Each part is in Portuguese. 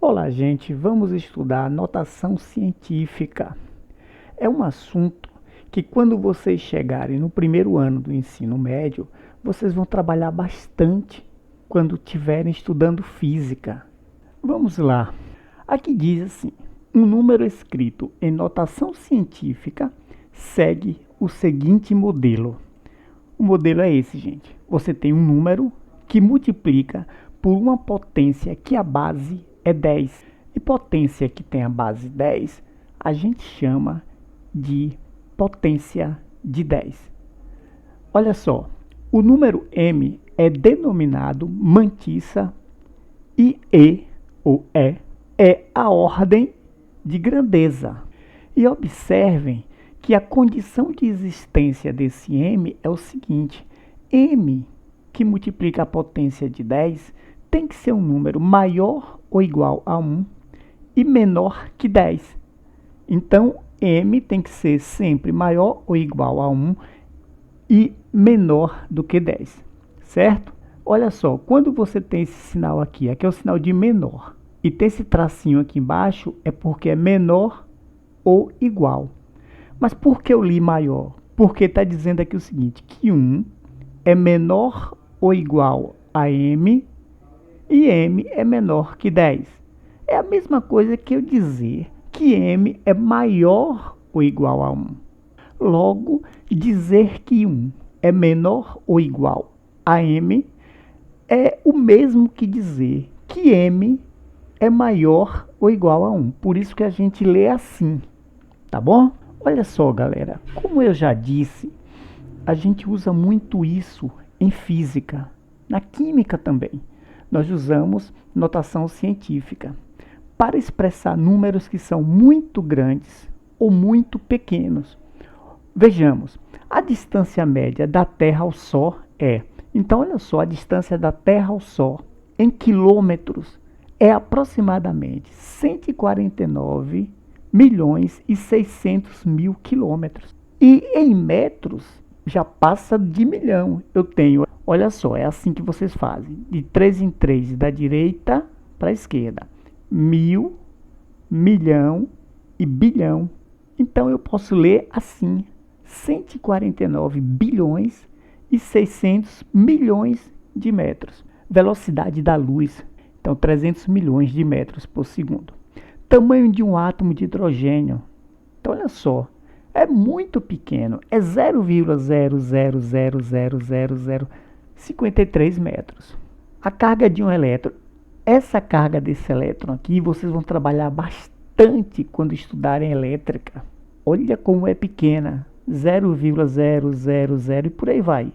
Olá, gente, vamos estudar notação científica. É um assunto que quando vocês chegarem no primeiro ano do ensino médio, vocês vão trabalhar bastante quando estiverem estudando física. Vamos lá. Aqui diz assim: um número escrito em notação científica segue o seguinte modelo. O modelo é esse, gente. Você tem um número que multiplica por uma potência que a base é 10. E potência que tem a base 10, a gente chama de potência de 10. Olha só, o número m é denominado mantissa e ou é a ordem de grandeza. E observem que a condição de existência desse m é o seguinte: m, que multiplica a potência de 10, tem que ser um número maior ou igual a 1 e menor que 10. Então, m tem que ser sempre maior ou igual a 1 e menor do que 10, certo? Olha só, quando você tem esse sinal aqui é o sinal de menor, e tem esse tracinho aqui embaixo, é porque é menor ou igual. Mas por que eu li maior? Porque está dizendo aqui o seguinte, que 1 é menor ou igual a m e m é menor que 10. É a mesma coisa que eu dizer que m é maior ou igual a 1. Logo, dizer que 1 é menor ou igual a m é o mesmo que dizer que m é maior ou igual a 1. Por isso que a gente lê assim, tá bom? Olha só, galera, como eu já disse, a gente usa muito isso em física, na química também. Nós usamos notação científica para expressar números que são muito grandes ou muito pequenos. Vejamos, a distância média da Terra ao Sol é... Então, olha só, a distância da Terra ao Sol em quilômetros é aproximadamente 149 milhões e 600 mil quilômetros. E em metros já passa de milhão. Eu tenho, olha só, é assim que vocês fazem, de 3 em 3, da direita para a esquerda. 1000, milhão e bilhão. Então eu posso ler assim, 149 bilhões e 600 milhões de metros. Velocidade da luz, então 300 milhões de metros por segundo. Tamanho de um átomo de hidrogênio. Então olha só, é muito pequeno, é 0,0000053 metros. A carga de um elétron, essa carga desse elétron aqui, vocês vão trabalhar bastante quando estudarem elétrica. Olha como é pequena, 0,000 e por aí vai.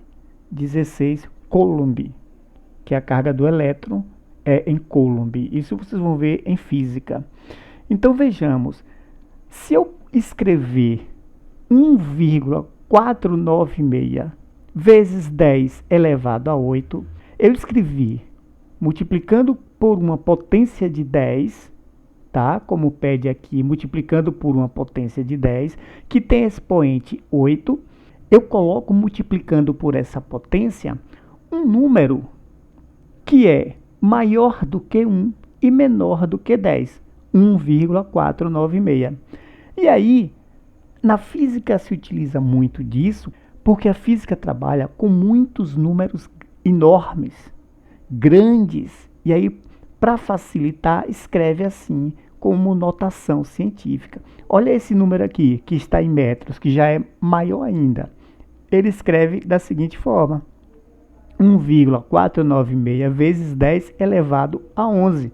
16 Coulomb, que é a carga do elétron é em Coulomb. Isso vocês vão ver em física. Então vejamos, se eu escrever 1,496 vezes 10 elevado a 8, eu escrevi multiplicando por uma potência de 10, tá? Como pede aqui, multiplicando por uma potência de 10, que tem expoente 8, eu coloco multiplicando por essa potência um número que é maior do que 1 e menor do que 10, 1,496. E aí, na física se utiliza muito disso, porque a física trabalha com muitos números enormes, grandes, e aí, para facilitar, escreve assim, como notação científica. Olha esse número aqui, que está em metros, que já é maior ainda. Ele escreve da seguinte forma: 1,496 vezes 10 elevado a 11.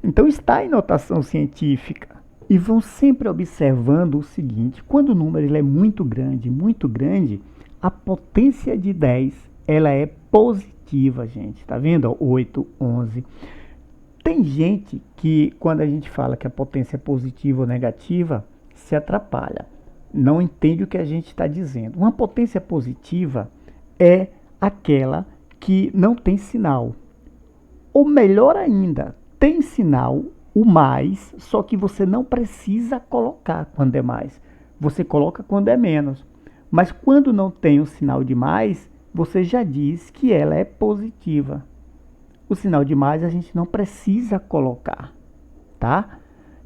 Então está em notação científica. E vão sempre observando o seguinte: quando o número ele é muito grande, a potência de 10 ela é positiva, gente. Tá vendo? 8, 11. Tem gente que, quando a gente fala que a potência é positiva ou negativa, se atrapalha. Não entende o que a gente está dizendo. Uma potência positiva é aquela que não tem sinal. Ou melhor ainda, tem sinal, o mais, só que você não precisa colocar quando é mais. Você coloca quando é menos. Mas quando não tem o sinal de mais, você já diz que ela é positiva. O sinal de mais a gente não precisa colocar. tá?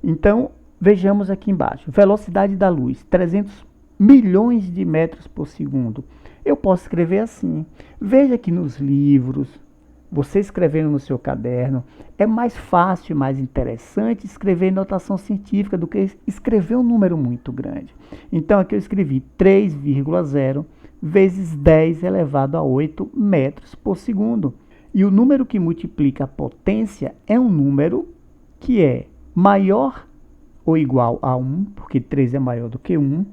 Então, vejamos aqui embaixo. Velocidade da luz, 300 milhões de metros por segundo. Eu posso escrever assim. Veja que nos livros, você escrevendo no seu caderno, é mais fácil e mais interessante escrever notação científica do que escrever um número muito grande. Então, aqui eu escrevi 3,0 vezes 10 elevado a 8 metros por segundo. E o número que multiplica a potência é um número que é maior ou igual a 1, porque 3 é maior do que 1,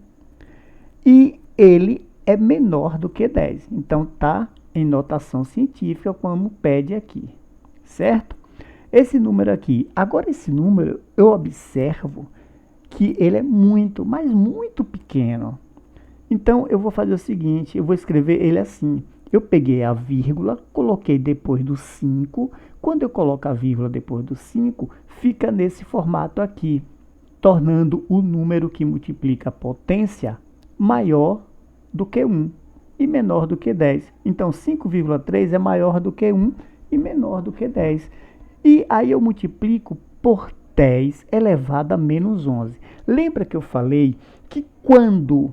e ele é menor do que 10. Então, está em notação científica, como pede aqui, certo? Esse número aqui, agora esse número, eu observo que ele é muito, mas muito pequeno. Então, eu vou fazer o seguinte, eu vou escrever ele assim. Eu peguei a vírgula, coloquei depois do 5. Quando eu coloco a vírgula depois do 5, fica nesse formato aqui, tornando o número que multiplica a potência maior do que 1 e menor do que 10. Então, 5,3 é maior do que 1 e menor do que 10. E aí eu multiplico por 10 elevado a menos 11. Lembra que eu falei que quando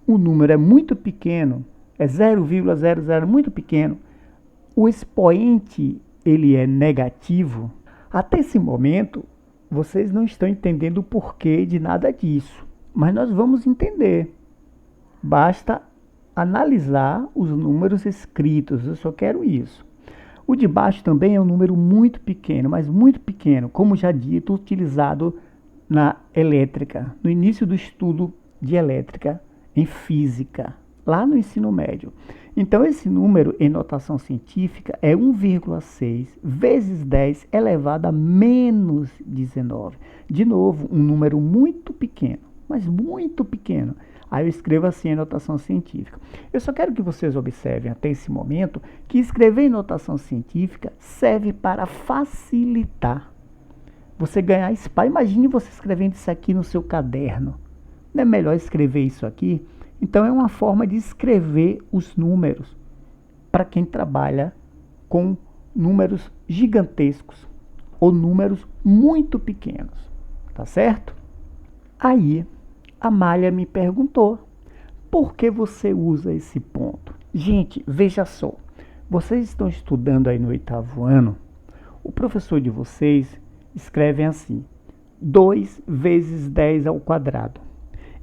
o número é muito pequeno, é 0,00 muito pequeno, o expoente ele é negativo? Até esse momento, vocês não estão entendendo o porquê de nada disso, mas nós vamos entender. Basta analisar os números escritos, eu só quero isso. O de baixo também é um número muito pequeno, mas muito pequeno, como já dito, utilizado na elétrica, no início do estudo de elétrica em física, lá no ensino médio. Então, esse número em notação científica é 1,6 vezes 10 elevado a menos 19. De novo, um número muito pequeno, mas muito pequeno. Aí eu escrevo assim em notação científica. Eu só quero que vocês observem até esse momento que escrever em notação científica serve para facilitar você ganhar espaço. Imagine você escrevendo isso aqui no seu caderno. Não é melhor escrever isso aqui? Então é uma forma de escrever os números para quem trabalha com números gigantescos ou números muito pequenos, tá certo? Aí a Malha me perguntou, por que você usa esse ponto? Gente, veja só, vocês estão estudando aí no 8º ano, o professor de vocês escreve assim, 2 vezes 10 ao quadrado.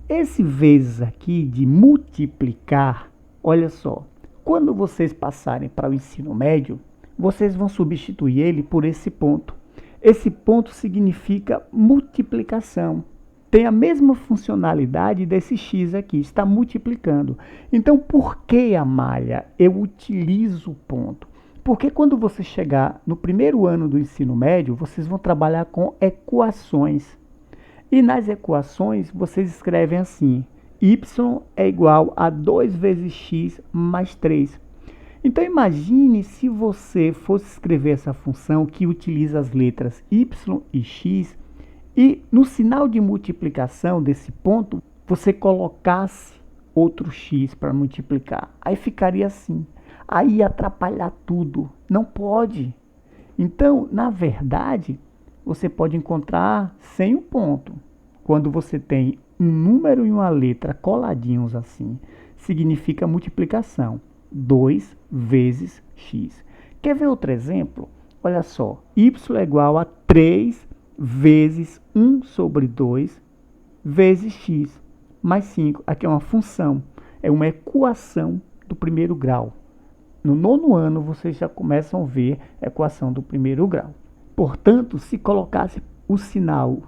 Esse vezes aqui de multiplicar, olha só, quando vocês passarem para o ensino médio, vocês vão substituir ele por esse ponto. Esse ponto significa multiplicação. Tem a mesma funcionalidade desse x aqui, está multiplicando. Então, por que, Amália, eu utilizo o ponto? Porque quando você chegar no primeiro ano do ensino médio, vocês vão trabalhar com equações. E nas equações, vocês escrevem assim, y é igual a 2 vezes x mais 3. Então, imagine se você fosse escrever essa função que utiliza as letras y e x, e no sinal de multiplicação desse ponto, você colocasse outro x para multiplicar. Aí ficaria assim. Aí ia atrapalhar tudo. Não pode. Então, na verdade, você pode encontrar sem o ponto. Quando você tem um número e uma letra coladinhos assim, significa multiplicação. 2 vezes x. Quer ver outro exemplo? Olha só. Y é igual a 3 vezes 1 sobre 2 vezes x mais 5. Aqui é uma função, é uma equação do primeiro grau. No 9º ano, vocês já começam a ver a equação do primeiro grau. Portanto, se colocasse o sinal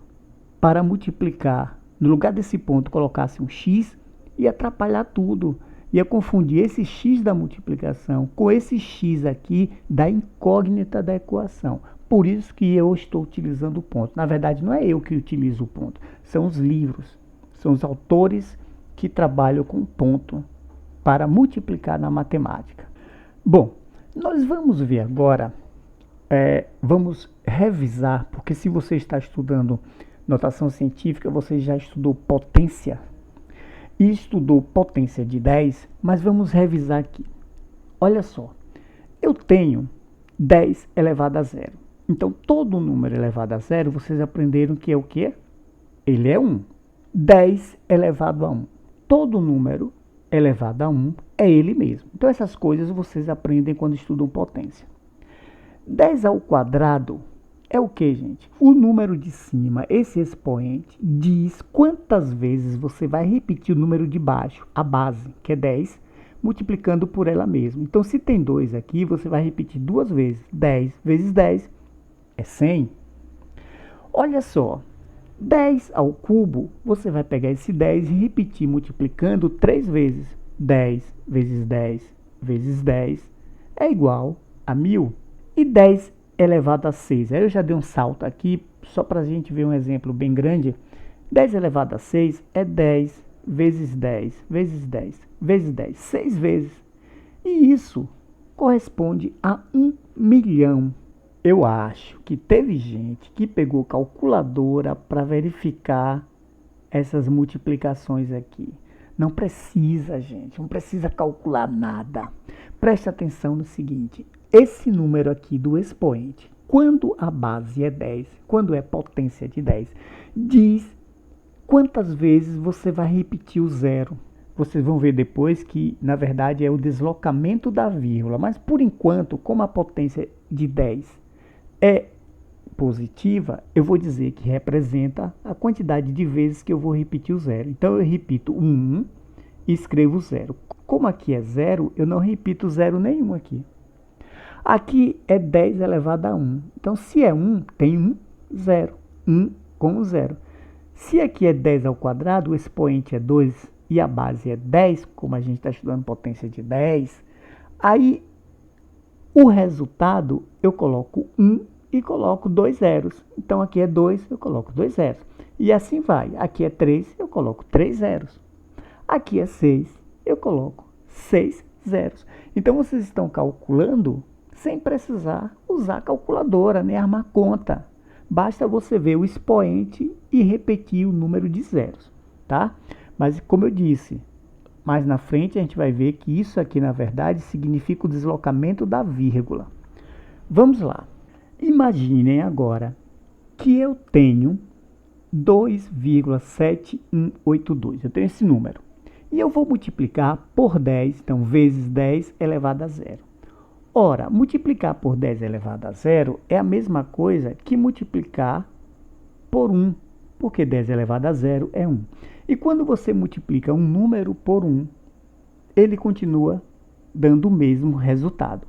para multiplicar, no lugar desse ponto, colocasse um x, ia atrapalhar tudo. Ia confundir esse x da multiplicação com esse x aqui da incógnita da equação. Por isso que eu estou utilizando o ponto. Na verdade, não é eu que utilizo o ponto. São os livros. São os autores que trabalham com ponto para multiplicar na matemática. Bom, nós vamos ver agora, vamos revisar, porque se você está estudando notação científica, você já estudou potência e estudou potência de 10, mas vamos revisar aqui. Olha só, eu tenho 10 elevado a 0. Então, todo número elevado a zero, vocês aprenderam que é o quê? Ele é 1. 10 elevado a 1. Todo número elevado a 1 é ele mesmo. Então, essas coisas vocês aprendem quando estudam potência. 10 ao quadrado é o que, gente? O número de cima, esse expoente, diz quantas vezes você vai repetir o número de baixo, a base, que é 10, multiplicando por ela mesma. Então, se tem 2 aqui, você vai repetir 2 vezes. 10 vezes 10 é 100. Olha só, 10 ao cubo, você vai pegar esse 10 e repetir multiplicando 3 vezes. 10 vezes 10 vezes 10 é igual a 1000. E 10 elevado a 6. Aí eu já dei um salto aqui, só para a gente ver um exemplo bem grande. 10 elevado a 6 é 10 vezes 10 vezes 10 vezes 10. 6 vezes. E isso corresponde a 1 milhão. Eu acho que teve gente que pegou calculadora para verificar essas multiplicações aqui. Não precisa, gente, não precisa calcular nada. Preste atenção no seguinte, esse número aqui do expoente, quando a base é 10, quando é potência de 10, diz quantas vezes você vai repetir o zero. Vocês vão ver depois que, na verdade, é o deslocamento da vírgula. Mas, por enquanto, como a potência de 10 é positiva, eu vou dizer que representa a quantidade de vezes que eu vou repetir o zero. Então, eu repito 1 e escrevo 0. Como aqui é 0, eu não repito zero nenhum aqui. Aqui é 10 elevado a 1. Então, se é 1, tem 1, 0. 1 com 0. Se aqui é 10 ao quadrado, o expoente é 2 e a base é 10, como a gente está estudando potência de 10, aí o resultado eu coloco 1 e coloco 2 zeros. Então, aqui é 2, eu coloco 2 zeros. E assim vai. Aqui é 3, eu coloco 3 zeros. Aqui é 6, eu coloco 6 zeros. Então, vocês estão calculando sem precisar usar calculadora, nem armar conta. Basta você ver o expoente e repetir o número de zeros, tá? Mas, como eu disse, mais na frente a gente vai ver que isso aqui, na verdade, significa o deslocamento da vírgula. Vamos lá. Imaginem agora que eu tenho 2,7182. Eu tenho esse número. E eu vou multiplicar por 10, então, vezes 10 elevado a zero. Ora, multiplicar por 10 elevado a zero é a mesma coisa que multiplicar por 1, porque 10 elevado a zero é 1. E quando você multiplica um número por 1, ele continua dando o mesmo resultado.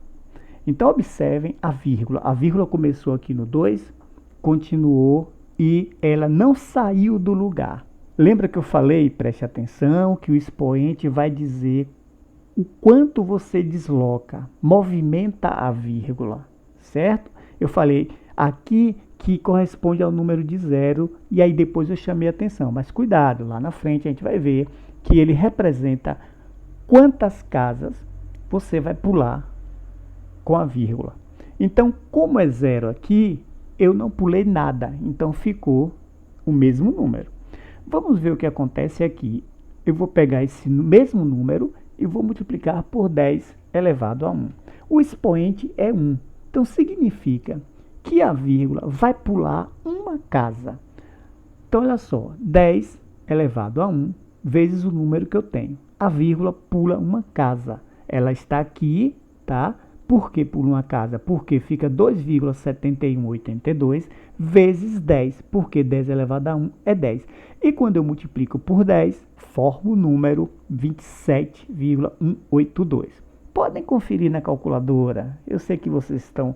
Então, observem a vírgula. A vírgula começou aqui no 2, continuou e ela não saiu do lugar. Lembra que eu falei, preste atenção, que o expoente vai dizer o quanto você desloca, movimenta a vírgula, certo? Eu falei aqui que corresponde ao número de 0 e aí depois eu chamei a atenção. Mas cuidado, lá na frente a gente vai ver que ele representa quantas casas você vai pular com a vírgula. Então, como é 0 aqui, eu não pulei nada, então ficou o mesmo número. Vamos ver o que acontece aqui. Eu vou pegar esse mesmo número e vou multiplicar por 10 elevado a 1. O expoente é 1, então significa que a vírgula vai pular uma casa. Então, olha só, 10 elevado a 1 vezes o número que eu tenho. A vírgula pula uma casa. Ela está aqui, tá? Por que pula uma casa? Porque fica 2,7182 vezes 10, porque 10 elevado a 1 é 10. E quando eu multiplico por 10, formo o número 27,182. Podem conferir na calculadora. Eu sei que vocês estão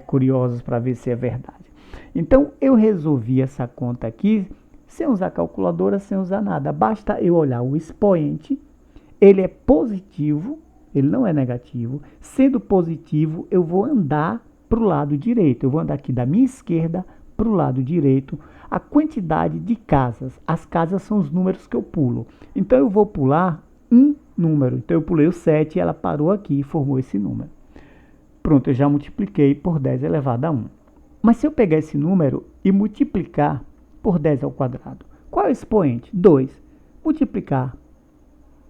curiosos para ver se é verdade. Então, eu resolvi essa conta aqui sem usar calculadora, sem usar nada. Basta eu olhar o expoente, ele é positivo, ele não é negativo. Sendo positivo, eu vou andar para o lado direito. Eu vou andar aqui da minha esquerda para o lado direito. A quantidade de casas. As casas são os números que eu pulo. Então, eu vou pular um número. Então, eu pulei o 7 e ela parou aqui e formou esse número. Pronto, eu já multipliquei por 10 elevado a 1. Mas se eu pegar esse número e multiplicar por 10 ao quadrado, qual é o expoente? 2. Multiplicar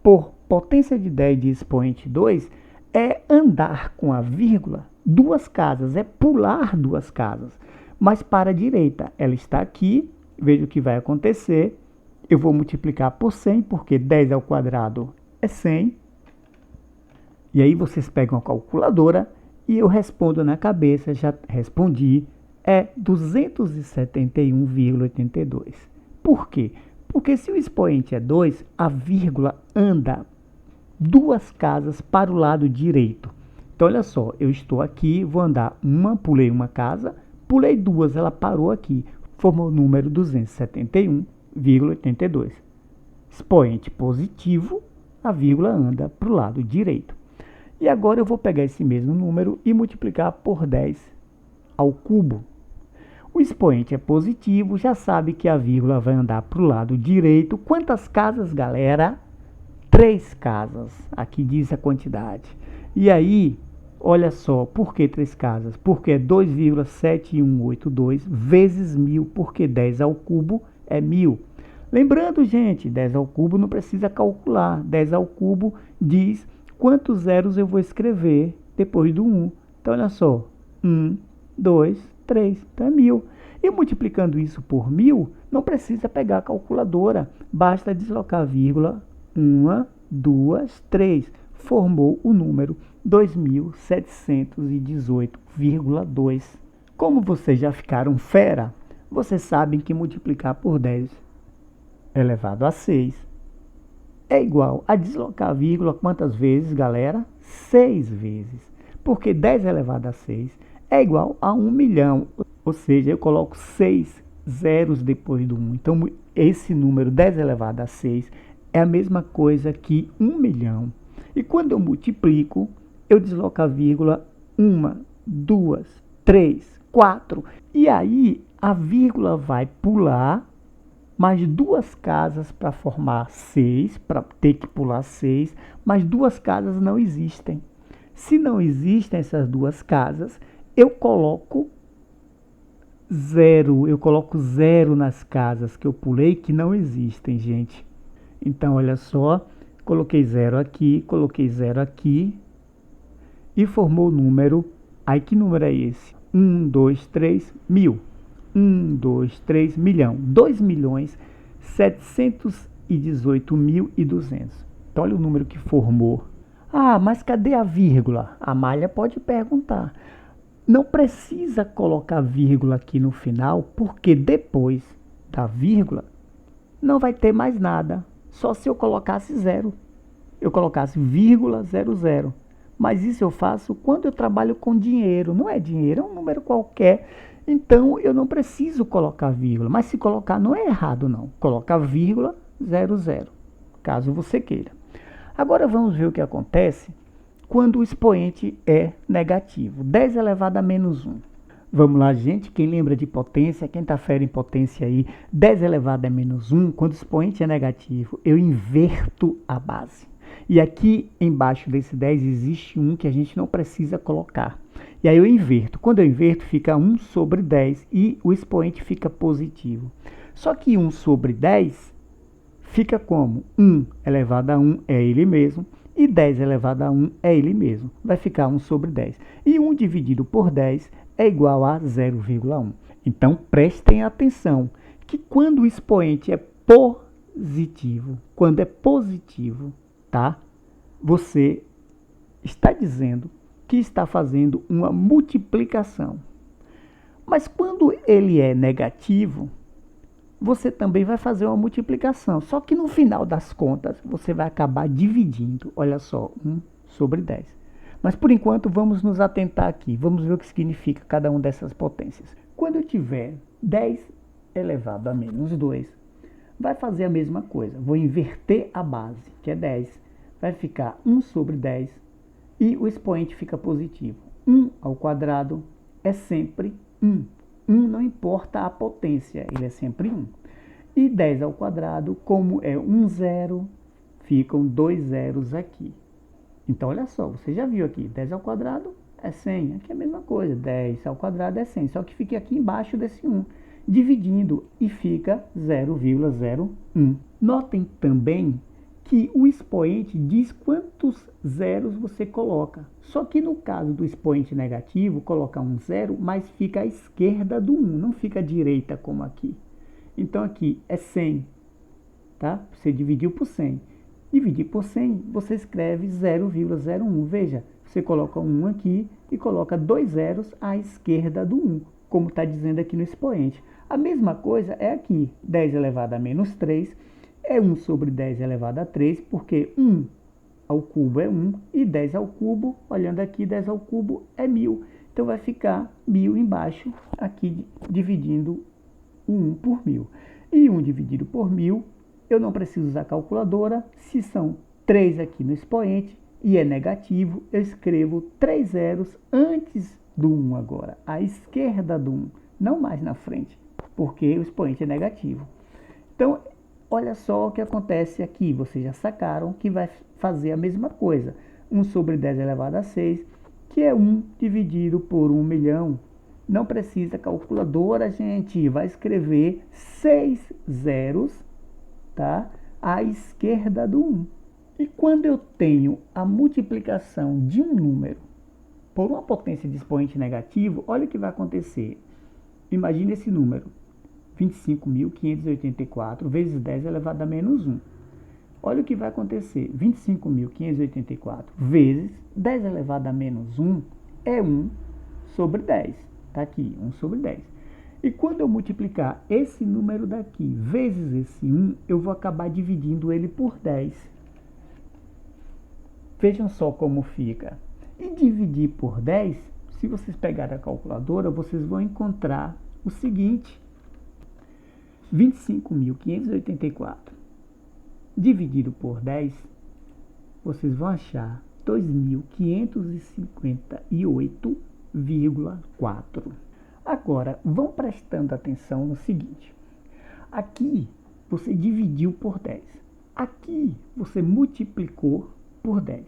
por potência de 10 de expoente 2 é andar com a vírgula duas casas, é pular duas casas. Mas para a direita, ela está aqui, veja o que vai acontecer. Eu vou multiplicar por 100, porque 10 ao quadrado é 100. E aí vocês pegam a calculadora e eu respondo na cabeça, já respondi, é 271,82. Por quê? Porque se o expoente é 2, a vírgula anda duas casas para o lado direito. Então, olha só, eu estou aqui, vou andar uma, pulei uma casa, pulei duas, ela parou aqui, formou o número 271,82. Expoente positivo, a vírgula anda para o lado direito. E agora eu vou pegar esse mesmo número e multiplicar por 10 ao cubo. O expoente é positivo, já sabe que a vírgula vai andar para o lado direito. Quantas casas, galera? 3 casas. Aqui diz a quantidade. E aí, olha só, por que 3 casas? Porque é 2,7182 vezes 1000, porque 10 ao cubo é 1000. Lembrando, gente, 10 ao cubo não precisa calcular. 10 ao cubo diz quantos zeros eu vou escrever depois do 1. Então, olha só, 1, 2, 3, então é 1000. E multiplicando isso por 1000, não precisa pegar a calculadora, basta deslocar a vírgula, 1, 2, 3, formou o número 2718,2. Como vocês já ficaram fera, vocês sabem que multiplicar por 10 elevado a 6 é igual a deslocar a vírgula quantas vezes, galera? 6 vezes. Porque 10 elevado a 6 é igual a 1 milhão. Ou seja, eu coloco 6 zeros depois do 1. Então, esse número 10 elevado a 6 é a mesma coisa que 1 milhão. E quando eu multiplico, eu desloco a vírgula 1, 2, 3, 4. E aí, a vírgula vai pular mais duas casas para formar 6, para ter que pular 6, mas duas casas não existem. Se não existem essas duas casas, eu coloco zero nas casas que eu pulei que não existem, gente. Então, olha só, coloquei zero aqui e formou o número. Aí, que número é esse? 1, 2, 3, 1000. 1, 2, 3, milhão. 2.718.200. Então, olha o número que formou. Ah, mas cadê a vírgula? A Malha pode perguntar. Não precisa colocar vírgula aqui no final, porque depois da vírgula não vai ter mais nada. Só se eu colocasse zero. Eu colocasse vírgula 00. Mas isso eu faço quando eu trabalho com dinheiro. Não é dinheiro, é um número qualquer. Então, eu não preciso colocar vírgula. Mas se colocar, não é errado, não. Coloca vírgula 00, caso você queira. Agora, vamos ver o que acontece quando o expoente é negativo. 10 elevado a menos 1. Vamos lá, gente. Quem lembra de potência, quem está fera em potência aí, 10 elevado a menos 1, quando o expoente é negativo, eu inverto a base. E aqui embaixo desse 10 existe um que a gente não precisa colocar. E aí eu inverto. Quando eu inverto, fica 1 sobre 10 e o expoente fica positivo. Só que 1 sobre 10 fica como? 1 elevado a 1 é ele mesmo. E 10 elevado a 1 é ele mesmo. Vai ficar 1 sobre 10. E 1 dividido por 10 é igual a 0,1. Então, prestem atenção que quando o expoente é positivo, tá? Você está dizendo que está fazendo uma multiplicação. Mas quando ele é negativo, você também vai fazer uma multiplicação. Só que no final das contas, você vai acabar dividindo. Olha só, 1 sobre 10. Mas por enquanto, vamos nos atentar aqui. Vamos ver o que significa cada uma dessas potências. Quando eu tiver 10 elevado a menos 2, vai fazer a mesma coisa. Vou inverter a base, que é 10. Vai ficar 1 sobre 10 e o expoente fica positivo. 1 ao quadrado é sempre 1. 1 não importa a potência, ele é sempre 1. E 10 ao quadrado, como é 1 zero, ficam 2 zeros aqui. Então, olha só, você já viu aqui, 10 ao quadrado é 100. Aqui é a mesma coisa, 10 ao quadrado é 100. Só que fica aqui embaixo desse 1, dividindo, e fica 0,01. Notem também que o expoente diz quantos zeros você coloca. Só que no caso do expoente negativo, coloca um zero, mas fica à esquerda do 1, não fica à direita como aqui. Então aqui é 100, tá? Você dividiu por 100. Dividir por 100, você escreve 0,01. Veja, você coloca um 1 aqui e coloca 2 zeros à esquerda do 1, como está dizendo aqui no expoente. A mesma coisa é aqui, 10 elevado a menos 3 é 1 sobre 10 elevado a 3, porque 1 ao cubo é 1 e 10 ao cubo, olhando aqui, 10 ao cubo é 1000. Então vai ficar 1000 embaixo, aqui dividindo o 1 por 1000. E 1 dividido por 1000, eu não preciso usar calculadora. Se são 3 aqui no expoente e é negativo, eu escrevo 3 zeros antes do 1 agora, à esquerda do 1, não mais na frente, porque o expoente é negativo. Então, olha só o que acontece aqui. Vocês já sacaram que vai fazer a mesma coisa. 1 sobre 10 elevado a 6, que é 1 dividido por 1 milhão. Não precisa calculadora, gente. Vai escrever 6 zeros, tá? À esquerda do 1. E quando eu tenho a multiplicação de um número por uma potência de expoente negativo, olha o que vai acontecer. Imagine esse número. 25.584 vezes 10 elevado a menos 1. Olha o que vai acontecer. 25.584 vezes 10 elevado a menos 1 é 1 sobre 10. Está aqui, 1 sobre 10. E quando eu multiplicar esse número daqui vezes esse 1, eu vou acabar dividindo ele por 10. Vejam só como fica. E dividir por 10, se vocês pegarem a calculadora, vocês vão encontrar o seguinte: 25.584 dividido por 10, vocês vão achar 2.558,4. Agora, vão prestando atenção no seguinte. Aqui, você dividiu por 10. Aqui, você multiplicou por 10.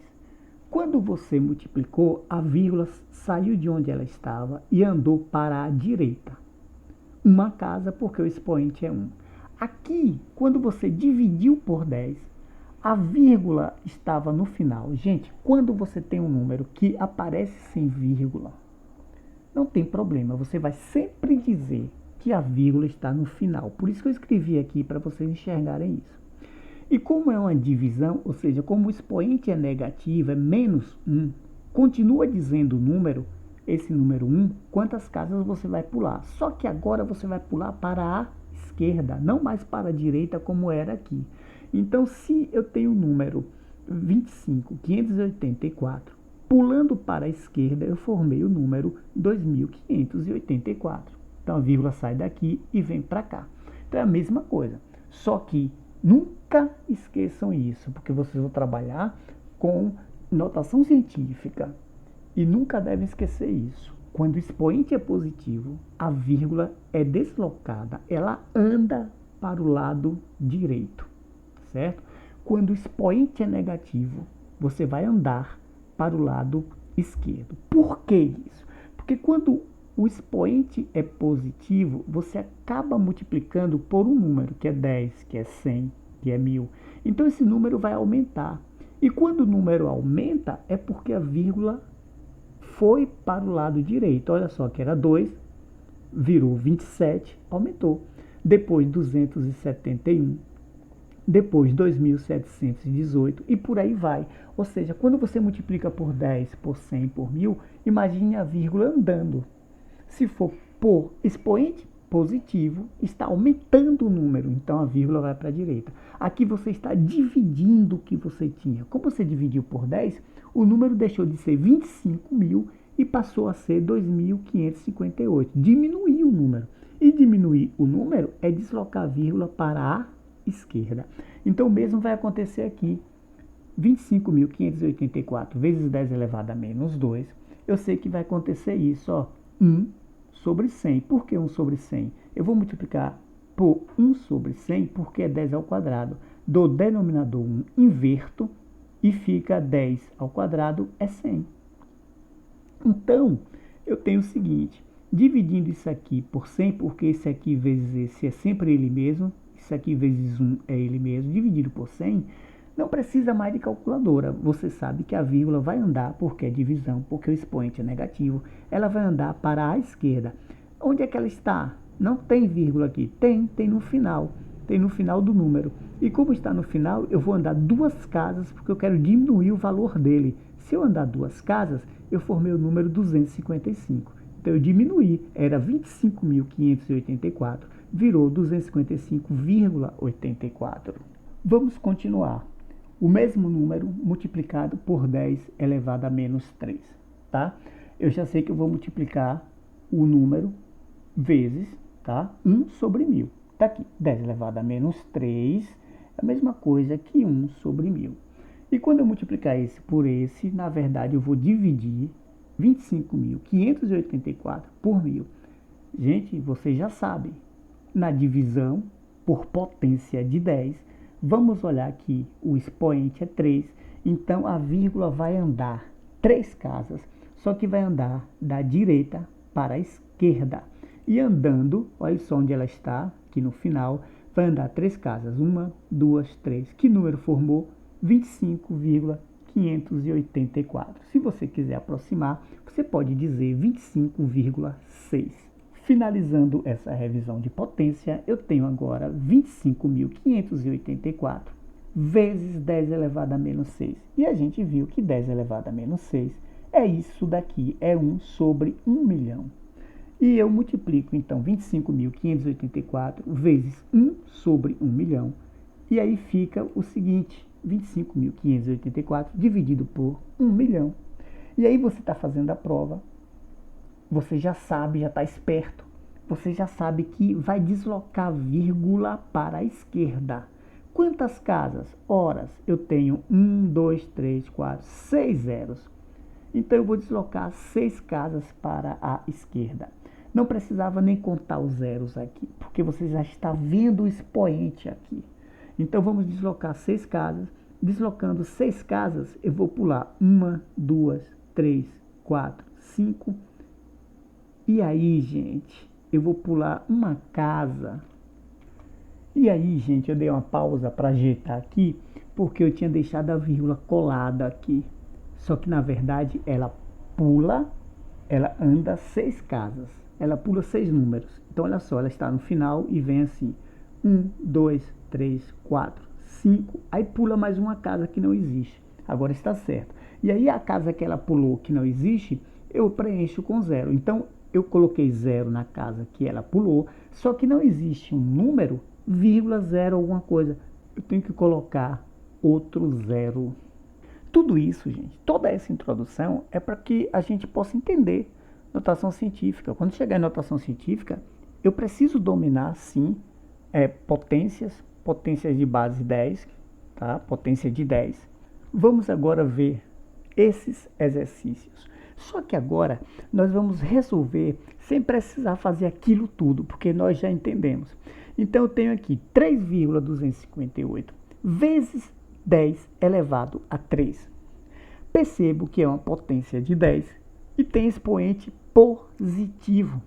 Quando você multiplicou, a vírgula saiu de onde ela estava e andou para a direita. Uma casa, porque o expoente é 1. Aqui, quando você dividiu por 10, a vírgula estava no final. Gente, quando você tem um número que aparece sem vírgula, não tem problema, você vai sempre dizer que a vírgula está no final. Por isso que eu escrevi aqui, para vocês enxergarem isso. E como é uma divisão, ou seja, como o expoente é negativo, é menos 1, continua dizendo o número, esse número 1, quantas casas você vai pular. Só que agora você vai pular para a esquerda, não mais para a direita como era aqui. Então, se eu tenho o número 25.584, pulando para a esquerda, eu formei o número 2.584. Então, a vírgula sai daqui e vem para cá. Então, é a mesma coisa. Só que nunca esqueçam isso, porque vocês vão trabalhar com notação científica. E nunca devem esquecer isso. Quando o expoente é positivo, a vírgula é deslocada, ela anda para o lado direito, certo? Quando o expoente é negativo, você vai andar para o lado esquerdo. Por que isso? Porque quando o expoente é positivo, você acaba multiplicando por um número, que é 10, que é 100, que é 1000. Então esse número vai aumentar. E quando o número aumenta, é porque a vírgula foi para o lado direito. Olha só, que era 2, virou 27, aumentou. Depois 271, depois 2718 e por aí vai. Ou seja, quando você multiplica por 10, por 100, por 1000, imagine a vírgula andando. Se for por expoente positivo, está aumentando o número, então a vírgula vai para a direita. Aqui você está dividindo o que você tinha. Como você dividiu por 10, o número deixou de ser 25.000 e passou a ser 2.558. Diminuiu o número. E diminuir o número é deslocar a vírgula para a esquerda. Então o mesmo vai acontecer aqui. 25.584 vezes 10 elevado a menos 2. Eu sei que vai acontecer isso, ó. 1 sobre 100. Por que 1 sobre 100? Eu vou multiplicar por 1 sobre 100 porque é 10 ao quadrado. Do denominador 1, inverto e fica 10 ao quadrado é 100. Então, eu tenho o seguinte, dividindo isso aqui por 100, porque esse aqui vezes esse é sempre ele mesmo, isso aqui vezes 1 é ele mesmo, dividido por 100, Não precisa mais de calculadora. Você sabe que a vírgula vai andar, porque é divisão, porque o expoente é negativo, ela vai andar para a esquerda. Onde é que ela está? Não tem vírgula aqui. Tem no final. Tem no final do número. E como está no final, eu vou andar 2 casas, porque eu quero diminuir o valor dele. Se eu andar 2 casas, eu formei o número 255. Então eu diminuí, era 25.584, virou 255,84. Vamos continuar. O mesmo número multiplicado por 10 elevado a menos 3, tá? Eu já sei que eu vou multiplicar o número vezes, tá? 1 sobre 1000. Tá aqui, 10 elevado a menos 3 é a mesma coisa que 1 sobre 1000. E quando eu multiplicar esse por esse, na verdade eu vou dividir 25.584 por 1000. Gente, vocês já sabem, na divisão por potência de 10, vamos olhar aqui, o expoente é 3, então a vírgula vai andar 3 casas, só que vai andar da direita para a esquerda. E andando, olha só onde ela está, aqui no final, vai andar 3 casas, 1, 2, 3. Que número formou? 25,584. Se você quiser aproximar, você pode dizer 25,6. Finalizando essa revisão de potência, eu tenho agora 25.584 vezes 10 elevado a menos 6. E a gente viu que 10 elevado a menos 6 é isso daqui, é 1 sobre 1 milhão. E eu multiplico, então, 25.584 vezes 1 sobre 1 milhão. E aí fica o seguinte, 25.584 dividido por 1 milhão. E aí você está fazendo a prova, você já sabe, já está esperto, você já sabe que vai deslocar a vírgula para a esquerda. Quantas casas? Horas. Eu tenho 1, 2, 3, 4, 6 zeros. Então eu vou deslocar 6 casas para a esquerda. Não precisava nem contar os zeros aqui, porque você já está vendo o expoente aqui. Então vamos deslocar 6 casas. Deslocando 6 casas, eu vou pular 1, 2, 3, 4, 5. E aí, gente, eu vou pular uma casa. E aí, gente, eu dei uma pausa para ajeitar aqui, porque eu tinha deixado a vírgula colada aqui. Só que, na verdade, ela anda 6 casas. Ela pula 6 números. Então, olha só, ela está no final e vem assim. 1, 2, 3, 4, 5. Aí pula mais uma casa que não existe. Agora está certo. E aí, a casa que ela pulou que não existe, eu preencho com 0. Então, eu coloquei 0 na casa que ela pulou, só que não existe um número, vírgula, 0, alguma coisa. Eu tenho que colocar outro 0. Tudo isso, gente, toda essa introdução é para que a gente possa entender notação científica. Quando chegar em notação científica, eu preciso dominar, sim, potências de base 10, tá? Potência de 10. Vamos agora ver esses exercícios. Só que agora nós vamos resolver sem precisar fazer aquilo tudo, porque nós já entendemos. Então eu tenho aqui 3,258 vezes 10 elevado a 3. Percebo que é uma potência de 10 e tem expoente positivo.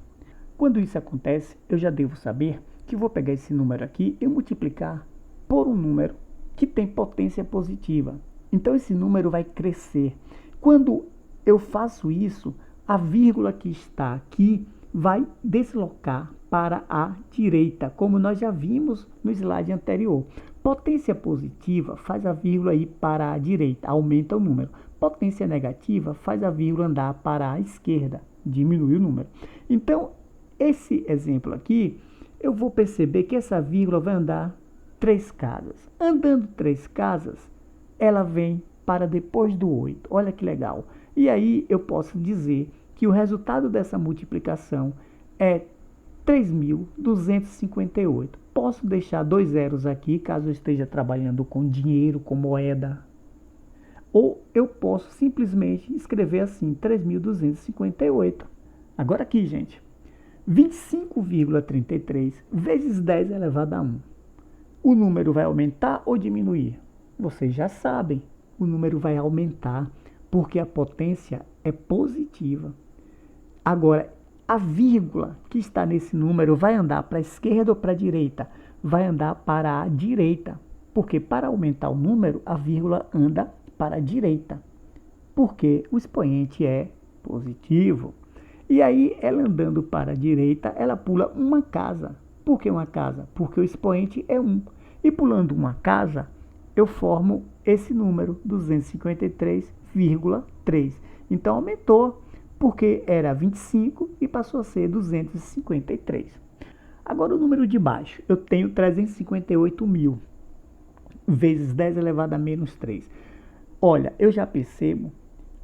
Quando isso acontece, eu já devo saber que vou pegar esse número aqui e multiplicar por um número que tem potência positiva. Então esse número vai crescer. Quando eu faço isso, a vírgula que está aqui vai deslocar para a direita, como nós já vimos no slide anterior. Potência positiva faz a vírgula ir para a direita, aumenta o número. Potência negativa faz a vírgula andar para a esquerda, diminui o número. Então, esse exemplo aqui, eu vou perceber que essa vírgula vai andar 3 casas. Andando 3 casas, ela vem para depois do 8. Olha que legal. E aí eu posso dizer que o resultado dessa multiplicação é 3.258. Posso deixar 2 zeros aqui, caso eu esteja trabalhando com dinheiro, com moeda. Ou eu posso simplesmente escrever assim, 3.258. Agora aqui, gente. 25,33 vezes 10 elevado a 1. O número vai aumentar ou diminuir? Vocês já sabem. O número vai aumentar, porque a potência é positiva. Agora, a vírgula que está nesse número vai andar para a esquerda ou para a direita? Vai andar para a direita. Porque para aumentar o número, a vírgula anda para a direita, porque o expoente é positivo. E aí, ela andando para a direita, ela pula uma casa. Por que uma casa? Porque o expoente é 1. E pulando uma casa, eu formo esse número, 253,3. Então, aumentou, porque era 25 e passou a ser 253. Agora, o número de baixo, eu tenho 358 mil vezes 10 elevado a menos 3. Olha, eu já percebo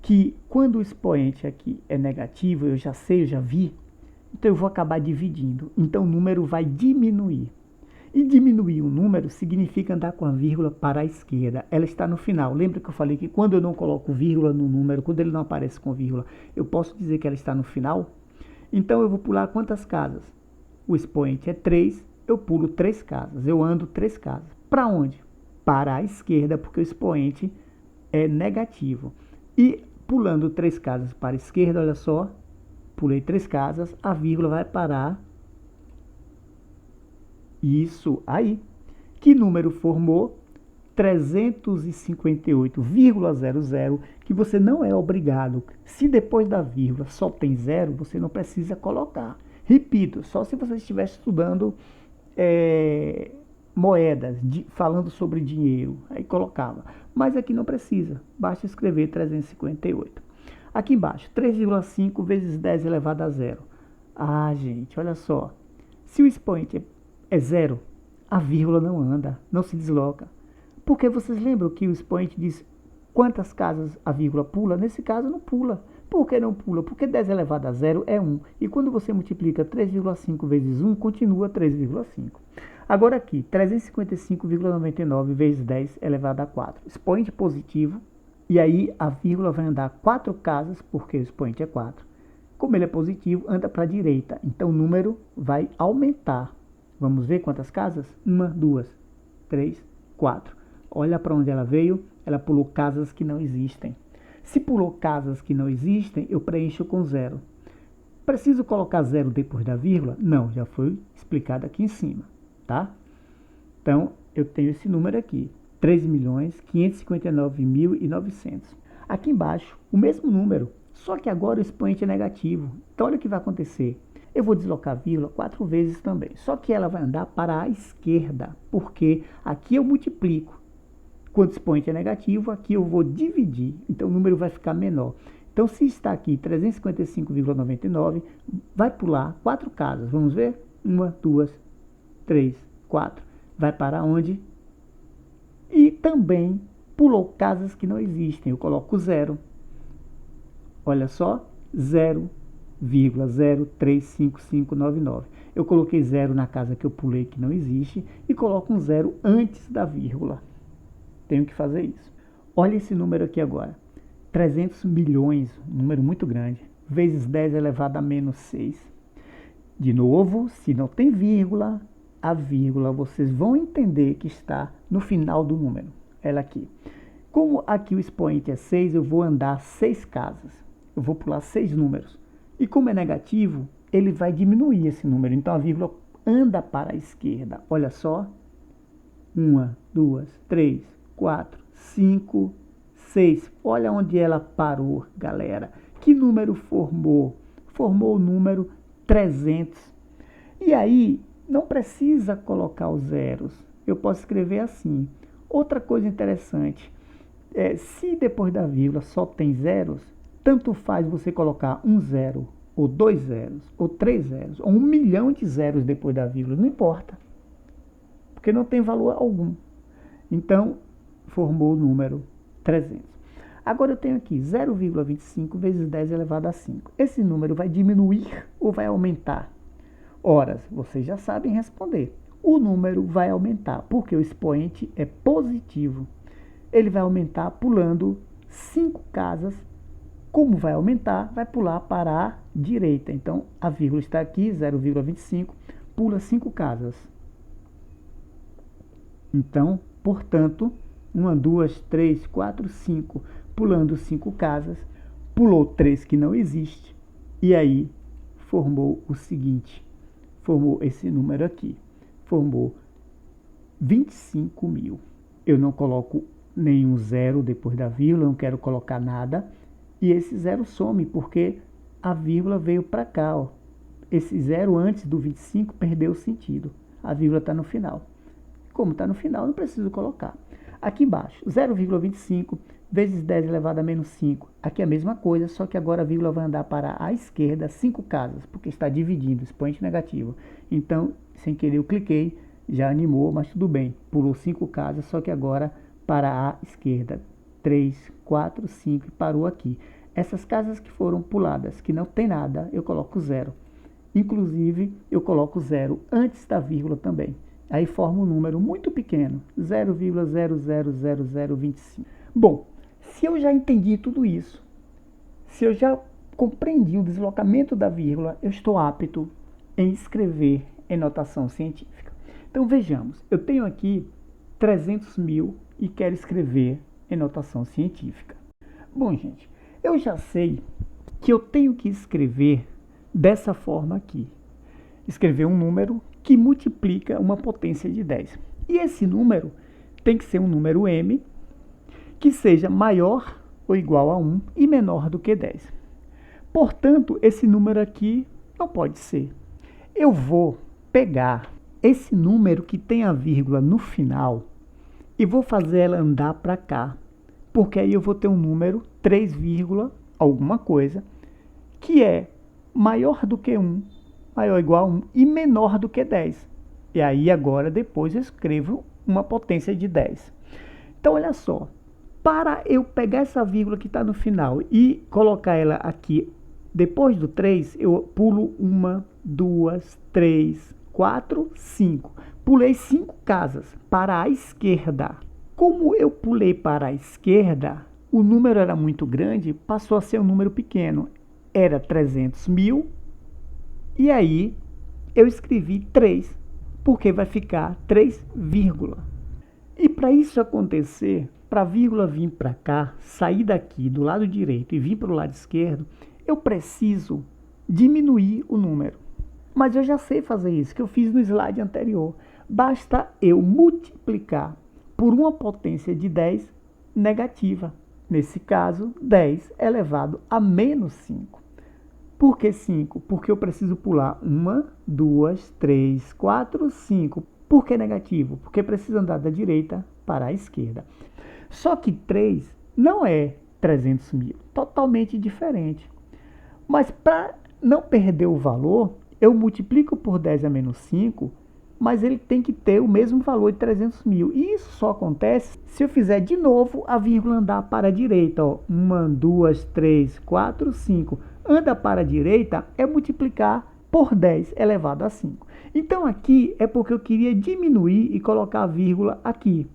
que quando o expoente aqui é negativo, eu já sei, eu já vi, então eu vou acabar dividindo. Então o número vai diminuir. E diminuir o número significa andar com a vírgula para a esquerda. Ela está no final. Lembra que eu falei que quando eu não coloco vírgula no número, quando ele não aparece com vírgula, eu posso dizer que ela está no final? Então eu vou pular quantas casas? O expoente é 3, eu pulo 3 casas. Eu ando 3 casas. Para onde? Para a esquerda, porque o expoente é negativo. E pulando 3 casas para a esquerda, olha só, pulei 3 casas, a vírgula vai parar. Isso aí. Que número formou? 358,00, que você não é obrigado. Se depois da vírgula só tem zero, você não precisa colocar. Repito, só se você estiver estudando moedas, falando sobre dinheiro, aí colocava. Mas aqui não precisa, basta escrever 358. Aqui embaixo, 3,5 vezes 10 elevado a zero. Ah, gente, olha só. Se o expoente é zero, a vírgula não anda, não se desloca. Porque vocês lembram que o expoente diz quantas casas a vírgula pula? Nesse caso não pula. Por que não pula? Porque 10 elevado a zero é 1. E quando você multiplica 3,5 vezes 1, continua 3,5. Agora aqui, 355,99 vezes 10 elevado a 4. Expoente positivo. E aí a vírgula vai andar 4 casas, porque o expoente é 4. Como ele é positivo, anda para a direita. Então o número vai aumentar. Vamos ver quantas casas? 1, 2, 3, 4. Olha para onde ela veio. Ela pulou casas que não existem. Se pulou casas que não existem, eu preencho com zero. Preciso colocar zero depois da vírgula? Não, já foi explicado aqui em cima, tá? Então, eu tenho esse número aqui, 13.559.900. Aqui embaixo, o mesmo número, só que agora o expoente é negativo. Então, olha o que vai acontecer. Eu vou deslocar a vírgula 4 vezes também, só que ela vai andar para a esquerda, porque aqui eu multiplico. Quando o expoente é negativo, aqui eu vou dividir, então o número vai ficar menor. Então, se está aqui 355,99, vai pular 4 casas. Vamos ver? 1, 2, 3, 4. Vai para onde? E também pulou casas que não existem. Eu coloco zero. Olha só, 0,035599. Eu coloquei zero na casa que eu pulei que não existe e coloco um zero antes da vírgula. Tenho que fazer isso. Olha esse número aqui agora. 300 milhões, um número muito grande, vezes 10 elevado a menos 6. De novo, se não tem vírgula, a vírgula vocês vão entender que está no final do número. Ela aqui. Como aqui o expoente é 6, eu vou andar 6 casas. Eu vou pular 6 números. E como é negativo, ele vai diminuir esse número. Então a vírgula anda para a esquerda. Olha só. 1, 2, 3, 4, 5, 6. Olha onde ela parou, galera. Que número formou? Formou o número 300. E aí, não precisa colocar os zeros. Eu posso escrever assim. Outra coisa interessante. Se depois da vírgula só tem zeros, tanto faz você colocar um zero, ou 2 zeros, ou 3 zeros, ou 1 milhão de zeros depois da vírgula. Não importa. Porque não tem valor algum. Então, formou o número 300. Agora eu tenho aqui 0,25 vezes 10 elevado a 5. Esse número vai diminuir ou vai aumentar? Ora, vocês já sabem responder. O número vai aumentar, porque o expoente é positivo. Ele vai aumentar pulando 5 casas. Como vai aumentar? Vai pular para a direita. Então, a vírgula está aqui, 0,25, pula 5 casas. Então, portanto, 1, 2, 3, 4, 5, pulando 5 casas, pulou 3 que não existe, e aí formou o seguinte, formou esse número aqui, formou 25 mil. eu não coloco nenhum zero depois da vírgula, não quero colocar nada, e esse zero some, porque a vírgula veio para cá, ó. Esse zero antes do 25 perdeu o sentido, a vírgula está no final. Como está no final, não preciso colocar. Aqui embaixo, 0,25 vezes 10 elevado a menos 5. Aqui é a mesma coisa, só que agora a vírgula vai andar para a esquerda 5 casas, porque está dividindo, expoente negativo. Então, sem querer eu cliquei, já animou, mas tudo bem. Pulou 5 casas, só que agora para a esquerda. 3, 4, 5 e parou aqui. Essas casas que foram puladas, que não tem nada, eu coloco 0. Inclusive, eu coloco 0 antes da vírgula também. Aí forma um número muito pequeno, 0,000025. Bom, se eu já entendi tudo isso, se eu já compreendi o deslocamento da vírgula, eu estou apto em escrever em notação científica. Então vejamos, eu tenho aqui 300 mil e quero escrever em notação científica. Bom, gente, eu já sei que eu tenho que escrever dessa forma aqui. Escrever um número que multiplica uma potência de 10. E esse número tem que ser um número m que seja maior ou igual a 1 e menor do que 10. Portanto, esse número aqui não pode ser. Eu vou pegar esse número que tem a vírgula no final e vou fazer ela andar para cá, porque aí eu vou ter um número 3, alguma coisa, que é maior do que 1, maior ou igual a 1 e menor do que 10. E aí agora depois eu escrevo uma potência de 10. Então olha só, para eu pegar essa vírgula que está no final e colocar ela aqui depois do 3, eu pulo 1, 2, 3, 4, 5. Pulei 5 casas para a esquerda. Como eu pulei para a esquerda, o número era muito grande, passou a ser um número pequeno. Era 300 mil, e aí eu escrevi 3, porque vai ficar 3, vírgula. E para isso acontecer, para a vírgula vir para cá, sair daqui do lado direito e vir para o lado esquerdo, eu preciso diminuir o número. Mas eu já sei fazer isso, que eu fiz no slide anterior. Basta eu multiplicar por uma potência de 10 negativa. Nesse caso, 10 elevado a menos 5. Por que 5? Porque eu preciso pular 1, 2, 3, 4, 5. Por que negativo? Porque precisa andar da direita para a esquerda. Só que 3 não é 300 mil, totalmente diferente. Mas para não perder o valor, eu multiplico por 10 a menos 5, mas ele tem que ter o mesmo valor de 300 mil. E isso só acontece se eu fizer de novo a vírgula andar para a direita. 1, 2, 3, 4, 5. Anda para a direita é multiplicar por 10 elevado a 5. Então aqui é porque eu queria diminuir e colocar a vírgula aqui.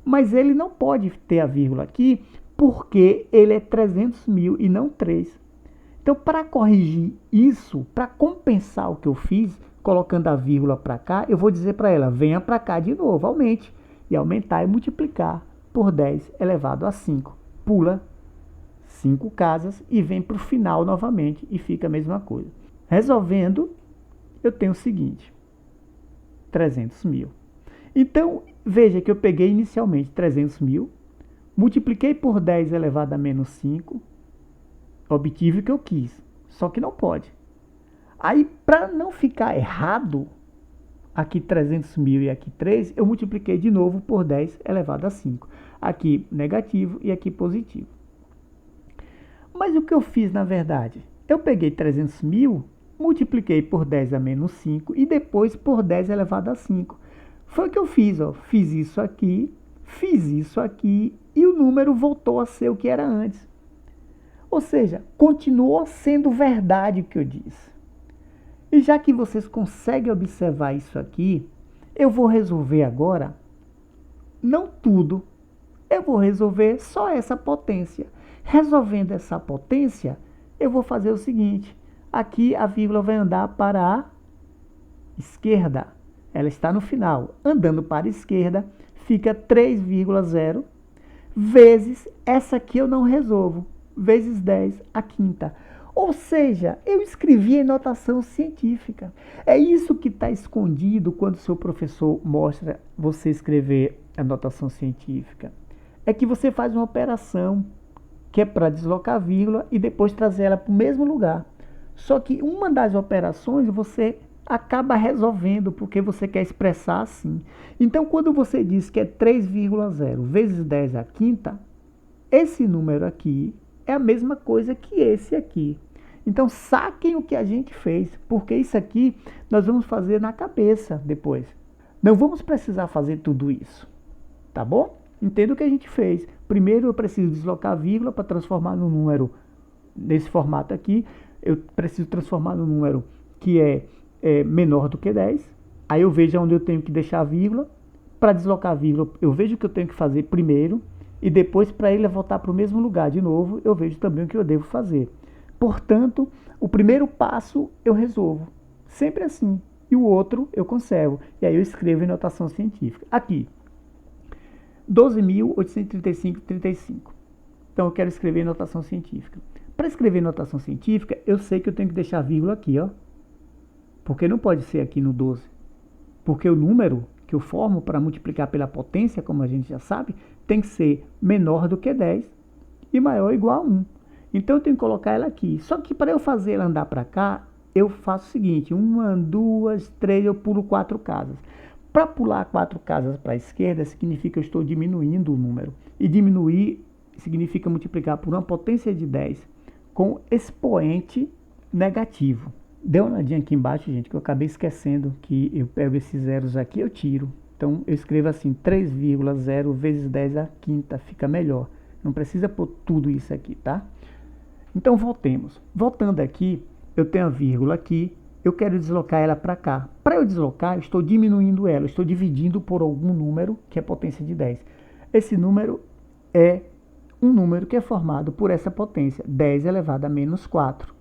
Mas ele não pode ter a vírgula aqui porque ele é 300 mil e não 3. Então, para corrigir isso, para compensar o que eu fiz, colocando a vírgula para cá, eu vou dizer para ela, venha para cá de novo, aumente. E aumentar e multiplicar por 10 elevado a 5. Pula 5 casas e vem para o final novamente e fica a mesma coisa. Resolvendo, eu tenho o seguinte, 300 mil. Então, veja que eu peguei inicialmente 300 mil, multipliquei por 10 elevado a menos 5, obtive o que eu quis, só que não pode. Aí, para não ficar errado, aqui 300 mil e aqui 3, eu multipliquei de novo por 10 elevado a 5. Aqui negativo e aqui positivo. Mas o que eu fiz na verdade? Eu peguei 300 mil, multipliquei por 10 a menos 5 e depois por 10 elevado a 5. Foi o que eu fiz, ó. Fiz isso aqui e o número voltou a ser o que era antes. Ou seja, continuou sendo verdade o que eu disse. E já que vocês conseguem observar isso aqui, eu vou resolver agora, não tudo, eu vou resolver só essa potência. Resolvendo essa potência, eu vou fazer o seguinte, aqui a vírgula vai andar para a esquerda, ela está no final. Andando para a esquerda, fica 3,0 vezes essa aqui eu não resolvo, vezes 10 a quinta. Ou seja, eu escrevi em notação científica. É isso que está escondido quando o seu professor mostra você escrever a notação científica. É que você faz uma operação que é para deslocar a vírgula e depois trazer ela para o mesmo lugar. Só que uma das operações você acaba resolvendo porque você quer expressar assim. Então, quando você diz que é 3,0 vezes 10 à quinta, esse número aqui é a mesma coisa que esse aqui. Então, saquem o que a gente fez, porque isso aqui nós vamos fazer na cabeça depois. Não vamos precisar fazer tudo isso, tá bom? Entenda o que a gente fez. Primeiro eu preciso deslocar a vírgula para transformar no número, nesse formato aqui. Eu preciso transformar no número que é menor do que 10. Aí eu vejo onde eu tenho que deixar a vírgula. Para deslocar a vírgula, eu vejo o que eu tenho que fazer primeiro. E depois, para ele voltar para o mesmo lugar de novo, eu vejo também o que eu devo fazer. Portanto, o primeiro passo eu resolvo. Sempre assim. E o outro eu conservo. E aí eu escrevo em notação científica. Aqui, 12.835,35. Então eu quero escrever em notação científica. Para escrever em notação científica, eu sei que eu tenho que deixar a vírgula aqui, ó. Porque não pode ser aqui no 12. Porque o número que eu formo para multiplicar pela potência, como a gente já sabe, tem que ser menor do que 10 e maior ou igual a 1. Então eu tenho que colocar ela aqui. Só que para eu fazer ela andar para cá, eu faço o seguinte: 1, 2, 3, eu pulo 4 casas. Para pular 4 casas para a esquerda, significa que eu estou diminuindo o número. E diminuir significa multiplicar por uma potência de 10 com expoente negativo. Dê uma olhadinha aqui embaixo, gente, que eu acabei esquecendo que eu pego esses zeros aqui e eu tiro. Então eu escrevo assim, 3,0 vezes 10 à quinta, fica melhor. Não precisa pôr tudo isso aqui, tá? Então voltemos. Voltando aqui, eu tenho a vírgula aqui, eu quero deslocar ela para cá. Para eu deslocar, eu estou diminuindo ela, eu estou dividindo por algum número que é potência de 10. Esse número é um número que é formado por essa potência, 10 elevado a menos 4,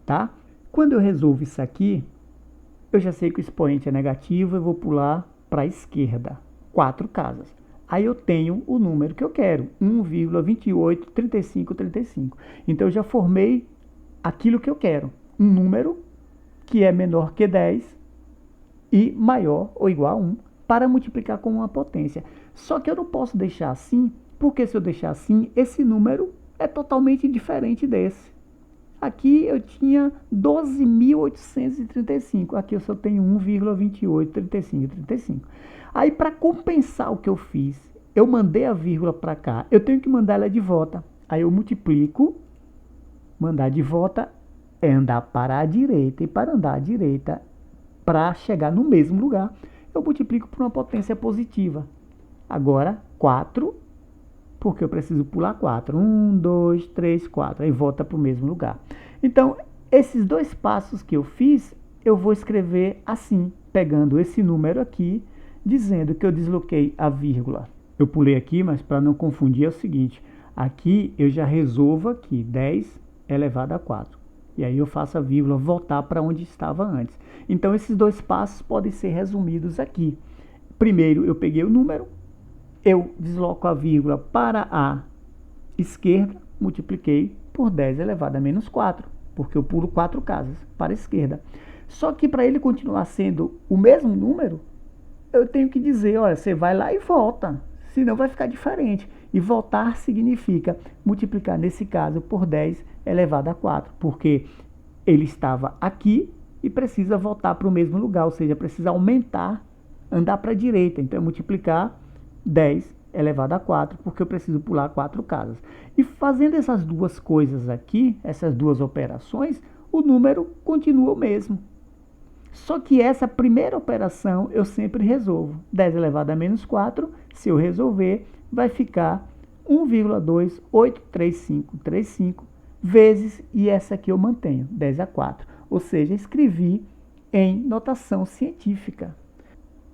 tá? Quando eu resolvo isso aqui, eu já sei que o expoente é negativo, eu vou pular para a esquerda, 4 casas. Aí eu tenho o número que eu quero, 1,283535. Então eu já formei aquilo que eu quero, um número que é menor que 10 e maior ou igual a 1 para multiplicar com uma potência. Só que eu não posso deixar assim, porque se eu deixar assim, esse número é totalmente diferente desse. Aqui eu tinha 12.835. Aqui eu só tenho 1,283535. Aí, para compensar o que eu fiz, eu mandei a vírgula para cá. Eu tenho que mandar ela de volta. Aí eu multiplico. Mandar de volta é andar para a direita. E para andar à direita, para chegar no mesmo lugar, eu multiplico por uma potência positiva. Agora, 4, porque eu preciso pular 4. 1, 2, 3, 4. Aí volta para o mesmo lugar. Então, esses dois passos que eu fiz, eu vou escrever assim, pegando esse número aqui, dizendo que eu desloquei a vírgula. Eu pulei aqui, mas para não confundir é o seguinte, aqui eu já resolvo aqui, 10 elevado a 4. E aí eu faço a vírgula voltar para onde estava antes. Então, esses dois passos podem ser resumidos aqui. Primeiro, eu peguei o número, eu desloco a vírgula para a esquerda, multipliquei por 10 elevado a menos 4, porque eu pulo 4 casas para a esquerda. Só que para ele continuar sendo o mesmo número, eu tenho que dizer, olha, você vai lá e volta, senão vai ficar diferente. E voltar significa multiplicar, nesse caso, por 10 elevado a 4, porque ele estava aqui e precisa voltar para o mesmo lugar, ou seja, precisa aumentar, andar para a direita. Então, é multiplicar 10 elevado a 4, porque eu preciso pular 4 casas. E fazendo essas duas coisas aqui, essas duas operações, o número continua o mesmo. Só que essa primeira operação eu sempre resolvo. 10 elevado a menos 4, se eu resolver, vai ficar 1,2833535 vezes, e essa aqui eu mantenho, 10 a 4. Ou seja, escrevi em notação científica.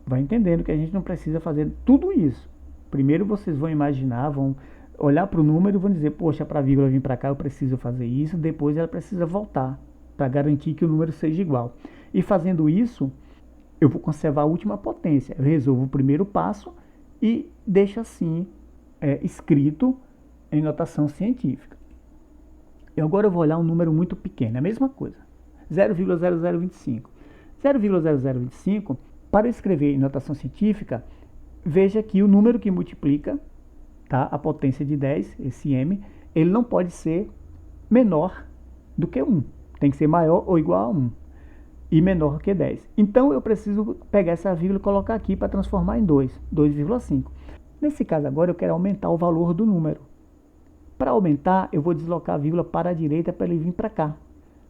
Vai entendendo que a gente não precisa fazer tudo isso. Primeiro vocês vão imaginar, vão olhar para o número e vão dizer, poxa, para a vírgula vir para cá eu preciso fazer isso, depois ela precisa voltar, para garantir que o número seja igual. E fazendo isso, eu vou conservar a última potência. Eu resolvo o primeiro passo e deixo assim, escrito em notação científica. E agora eu vou olhar um número muito pequeno, é a mesma coisa. 0,0025. 0,0025, para escrever em notação científica, veja que o número que multiplica, tá, a potência de 10, esse m, ele não pode ser menor do que 1. Tem que ser maior ou igual a 1 e menor que 10. Então eu preciso pegar essa vírgula e colocar aqui para transformar em 2,5. Nesse caso agora eu quero aumentar o valor do número. Para aumentar, eu vou deslocar a vírgula para a direita para ele vir para cá.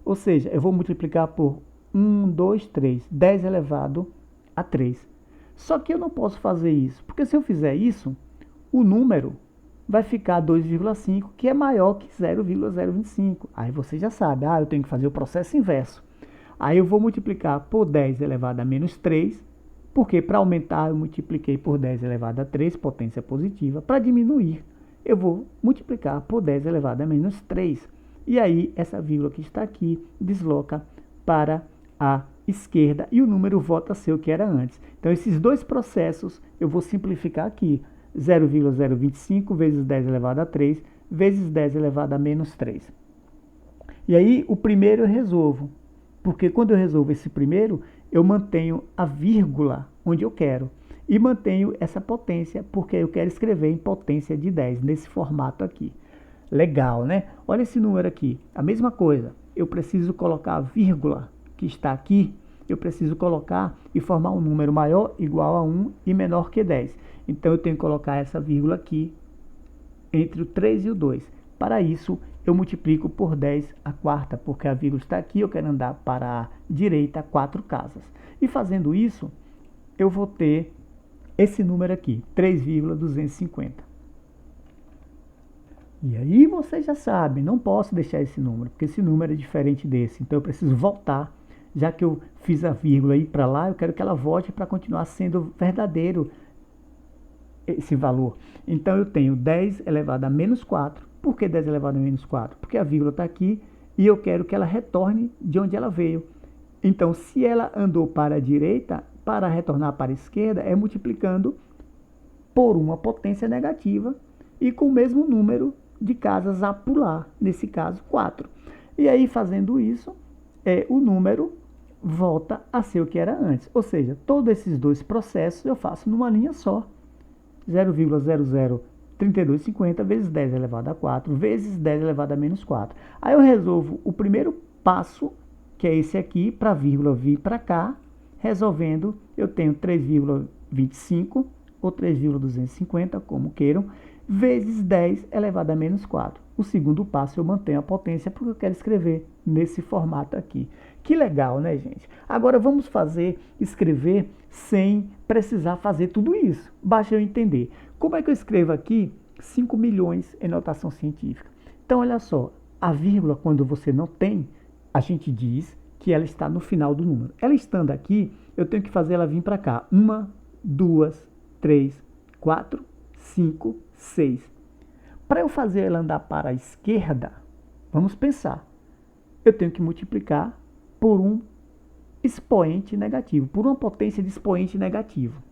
Ou seja, eu vou multiplicar por 1, 2, 3, 10 elevado a 3. Só que eu não posso fazer isso, porque se eu fizer isso, o número vai ficar 2,5, que é maior que 0,025. Aí você já sabe, eu tenho que fazer o processo inverso. Aí eu vou multiplicar por 10 elevado a menos 3, porque para aumentar eu multipliquei por 10 elevado a 3, potência positiva. Para diminuir, eu vou multiplicar por 10 elevado a menos 3. E aí essa vírgula que está aqui desloca para a esquerda e o número volta a ser o que era antes. Então esses dois processos eu vou simplificar aqui. 0,025 vezes 10 elevado a 3 vezes 10 elevado a menos 3. E aí o primeiro eu resolvo, porque quando eu resolvo esse primeiro, eu mantenho a vírgula onde eu quero e mantenho essa potência, porque eu quero escrever em potência de 10, nesse formato aqui. Legal, né? Olha esse número aqui, a mesma coisa. Eu preciso colocar a vírgula que está aqui, eu preciso colocar e formar um número maior, igual a 1 e menor que 10. Então eu tenho que colocar essa vírgula aqui entre o 3 e o 2. Para isso, eu multiplico por 10 a quarta, porque a vírgula está aqui, eu quero andar para a direita 4 casas. E fazendo isso, eu vou ter esse número aqui, 3,250. E aí você já sabe, não posso deixar esse número, porque esse número é diferente desse. Então eu preciso voltar, já que eu fiz a vírgula aí para lá, eu quero que ela volte para continuar sendo verdadeiro esse valor. Então eu tenho 10 elevado a menos 4. Por que 10 elevado a menos 4? Porque a vírgula está aqui e eu quero que ela retorne de onde ela veio. Então, se ela andou para a direita, para retornar para a esquerda, é multiplicando por uma potência negativa e com o mesmo número de casas a pular, nesse caso 4. E aí, fazendo isso, o número volta a ser o que era antes. Ou seja, todos esses dois processos eu faço numa linha só. 0,003250 vezes 10 elevado a 4 vezes 10 elevado a menos 4. Aí eu resolvo o primeiro passo, que é esse aqui, para a vírgula vir para cá. Resolvendo, eu tenho 3,25 ou 3,250, como queiram, vezes 10 elevado a menos 4. O segundo passo eu mantenho a potência porque eu quero escrever nesse formato aqui. Que legal, né, gente? Agora vamos escrever sem precisar fazer tudo isso. Basta eu entender. Como é que eu escrevo aqui 5 milhões em notação científica? Então, olha só, a vírgula, quando você não tem, a gente diz que ela está no final do número. Ela estando aqui, eu tenho que fazer ela vir para cá. 1, 2, 3, 4, 5, 6. Para eu fazer ela andar para a esquerda, vamos pensar. Eu tenho que multiplicar por um expoente negativo, por uma potência de expoente negativo.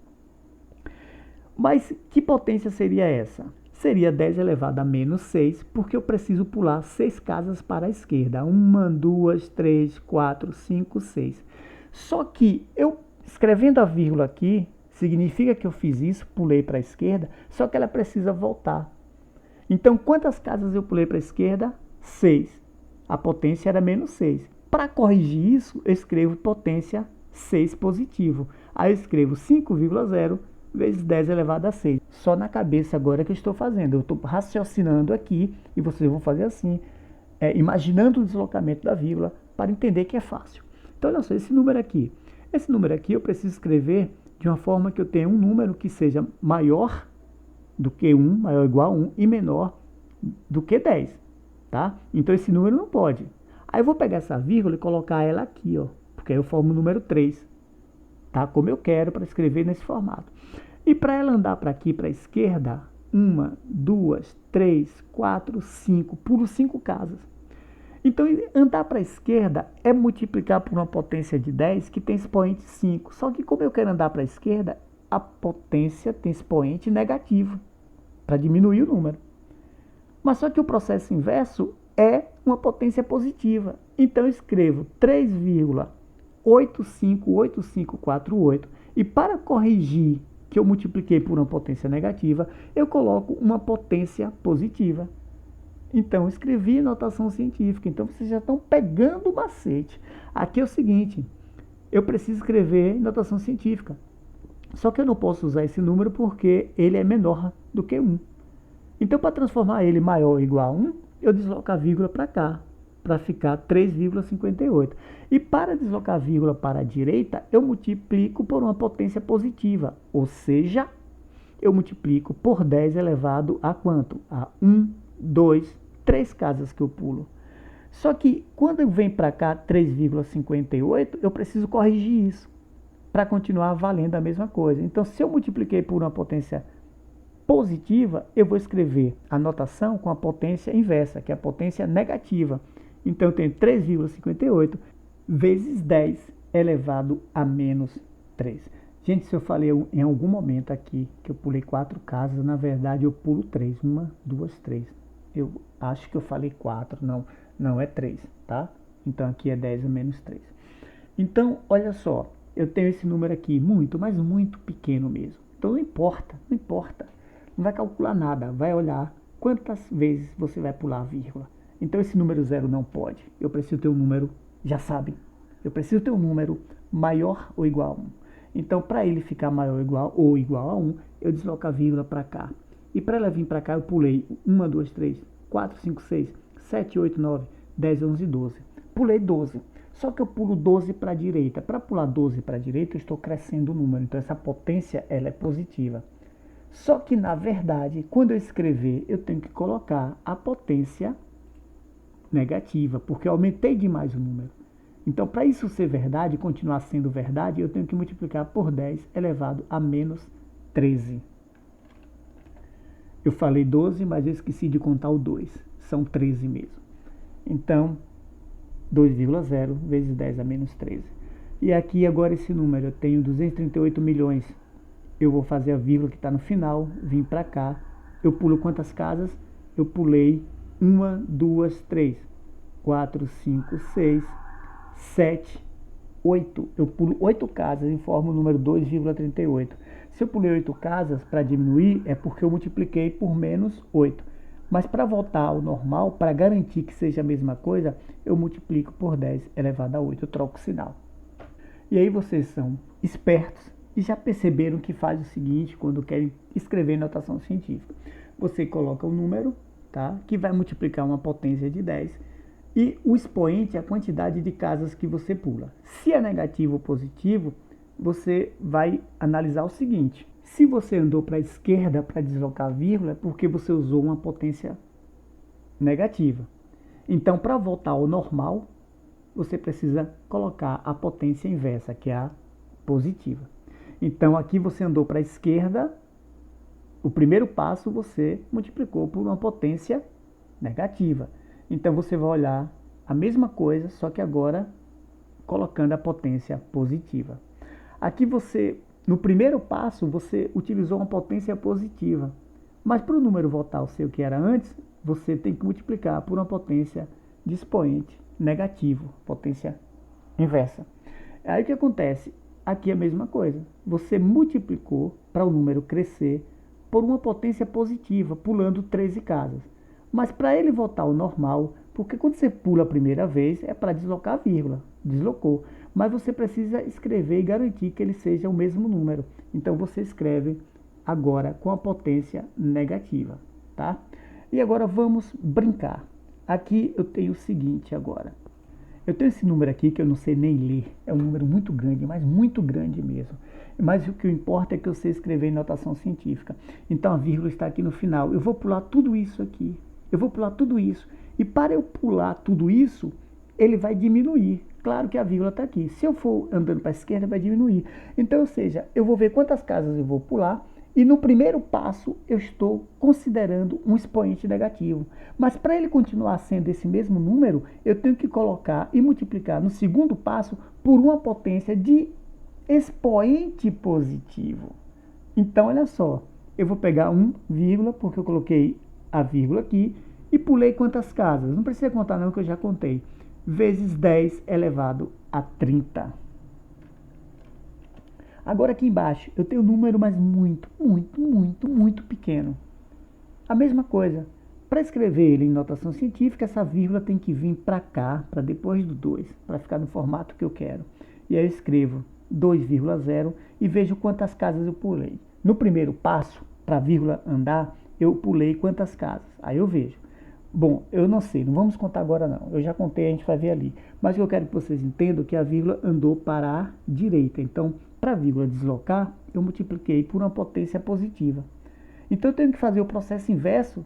Mas que potência seria essa? Seria 10 elevado a menos 6, porque eu preciso pular 6 casas para a esquerda. 1, 2, 3, 4, 5, 6. Só que eu, escrevendo a vírgula aqui, significa que eu fiz isso, pulei para a esquerda, só que ela precisa voltar. Então, quantas casas eu pulei para a esquerda? 6. A potência era menos 6. Para corrigir isso, eu escrevo potência 6 positivo. Aí eu escrevo 5,0 vezes 10 elevado a 6. Só na cabeça agora que eu estou fazendo. Eu estou raciocinando aqui e vocês vão fazer assim, imaginando o deslocamento da vírgula para entender que é fácil. Então, olha só, esse número aqui eu preciso escrever de uma forma que eu tenha um número que seja maior do que 1, maior ou igual a 1, e menor do que 10, tá? Então esse número não pode. Aí eu vou pegar essa vírgula e colocar ela aqui, ó, porque aí eu formo o número 3, tá? Como eu quero para escrever nesse formato. E para ela andar para aqui, para a esquerda, 1, 2, 3, 4, 5, pulo 5 casas. Então, andar para a esquerda é multiplicar por uma potência de 10 que tem expoente 5. Só que como eu quero andar para a esquerda, a potência tem expoente negativo, para diminuir o número. Mas só que o processo inverso é uma potência positiva. Então eu escrevo 3,858548 e para corrigir que eu multipliquei por uma potência negativa, eu coloco uma potência positiva. Então, eu escrevi notação científica. Então, vocês já estão pegando o macete. Aqui é o seguinte, eu preciso escrever notação científica. Só que eu não posso usar esse número porque ele é menor do que 1. Então, para transformar ele maior ou igual a 1, eu desloco a vírgula para cá, para ficar 3,58. E para deslocar a vírgula para a direita, eu multiplico por uma potência positiva. Ou seja, eu multiplico por 10 elevado a quanto? A 1, 2, 3 casas que eu pulo. Só que quando vem para cá 3,58, eu preciso corrigir isso para continuar valendo a mesma coisa. Então, se eu multipliquei por uma potência positiva, eu vou escrever a notação com a potência inversa, que é a potência negativa. Então, eu tenho 3,58 vezes 10 elevado a menos 3. Gente, se eu falei em algum momento aqui que eu pulei 4 casas, na verdade eu pulo 3. 1, 2, 3. Eu acho que eu falei 4, não é 3, tá? Então aqui é 10 a menos 3. Então, olha só, eu tenho esse número aqui muito, mas muito pequeno mesmo. Então não importa. Não vai calcular nada, vai olhar quantas vezes você vai pular a vírgula. Então esse número 0 não pode. Eu preciso ter um número, já sabem, eu preciso ter um número maior ou igual a 1. Então, para ele ficar maior ou igual a 1, eu desloco a vírgula para cá. E para ela vir para cá, eu pulei 1, 2, 3, 4, 5, 6, 7, 8, 9, 10, 11, 12. Pulei 12. Só que eu pulo 12 para a direita. Para pular 12 para a direita, eu estou crescendo o número. Então, essa potência ela é positiva. Só que, na verdade, quando eu escrever, eu tenho que colocar a potência negativa, porque eu aumentei demais o número. Então, para isso ser verdade, continuar sendo verdade, eu tenho que multiplicar por 10 elevado a menos 13. Eu falei 12, mas eu esqueci de contar o 2. São 13 mesmo. Então, 2,0 vezes 10 a menos 13. E aqui agora esse número, eu tenho 238 milhões. Eu vou fazer a vírgula que está no final, vim para cá. Eu pulo quantas casas? Eu pulei 1, 2, 3, 4, 5, 6, 7, 8. Eu pulo 8 casas e formo o número 2,38. Se eu pulei 8 casas para diminuir, é porque eu multipliquei por menos 8. Mas para voltar ao normal, para garantir que seja a mesma coisa, eu multiplico por 10 elevado a 8. Eu troco o sinal. E aí vocês são espertos e já perceberam que faz o seguinte quando querem escrever notação científica. Você coloca um número, tá, que vai multiplicar uma potência de 10 e o expoente é a quantidade de casas que você pula. Se é negativo ou positivo, você vai analisar o seguinte. Se você andou para a esquerda para deslocar a vírgula, é porque você usou uma potência negativa. Então, para voltar ao normal, você precisa colocar a potência inversa, que é a positiva. Então, aqui você andou para a esquerda, o primeiro passo você multiplicou por uma potência negativa. Então, você vai olhar a mesma coisa, só que agora colocando a potência positiva. Aqui você, no primeiro passo, você utilizou uma potência positiva. Mas para o número voltar ao seu que era antes, você tem que multiplicar por uma potência de expoente negativo, potência inversa. Aí o que acontece? Aqui é a mesma coisa. Você multiplicou para o número crescer por uma potência positiva, pulando 13 casas. Mas para ele voltar ao normal, porque quando você pula a primeira vez, é para deslocar a vírgula. Deslocou. Mas você precisa escrever e garantir que ele seja o mesmo número. Então você escreve agora com a potência negativa, tá? E agora vamos brincar. Aqui eu tenho o seguinte agora. Eu tenho esse número aqui que eu não sei nem ler. É um número muito grande, mas muito grande mesmo. Mas o que importa é que eu sei escrever em notação científica. Então a vírgula está aqui no final. Eu vou pular tudo isso aqui. Eu vou pular tudo isso. E para eu pular tudo isso, ele vai diminuir. Claro que a vírgula está aqui. Se eu for andando para a esquerda, vai diminuir. Então, ou seja, eu vou ver quantas casas eu vou pular. E no primeiro passo, eu estou considerando um expoente negativo. Mas para ele continuar sendo esse mesmo número, eu tenho que colocar e multiplicar no segundo passo por uma potência de expoente positivo. Então, olha só. Eu vou pegar 1, porque eu coloquei a vírgula aqui. E pulei quantas casas? Não precisa contar não, que eu já contei. Vezes 10 elevado a 30. Agora aqui embaixo eu tenho um número, mas muito pequeno. A mesma coisa. Para escrever ele em notação científica, essa vírgula tem que vir para cá, para depois do 2, para ficar no formato que eu quero. E aí eu escrevo 2,0 e vejo quantas casas eu pulei. No primeiro passo, para a vírgula andar, eu pulei quantas casas. Aí eu vejo. Bom, eu não sei, não vamos contar agora não. Eu já contei, a gente vai ver ali. Mas eu quero que vocês entendam que a vírgula andou para a direita. Então, para a vírgula deslocar, eu multipliquei por uma potência positiva. Então eu tenho que fazer o processo inverso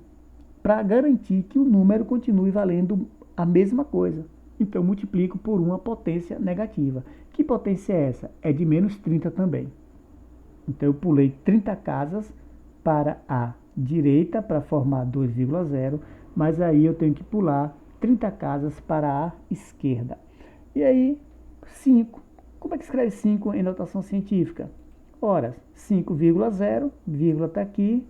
para garantir que o número continue valendo a mesma coisa. Então eu multiplico por uma potência negativa. Que potência é essa? É de menos 30 também. Então eu pulei 30 casas para a direita para formar 2,0, mas aí eu tenho que pular 30 casas para a esquerda. E aí, 5. Como é que escreve 5 em notação científica? Ora, 5,0, vírgula está aqui,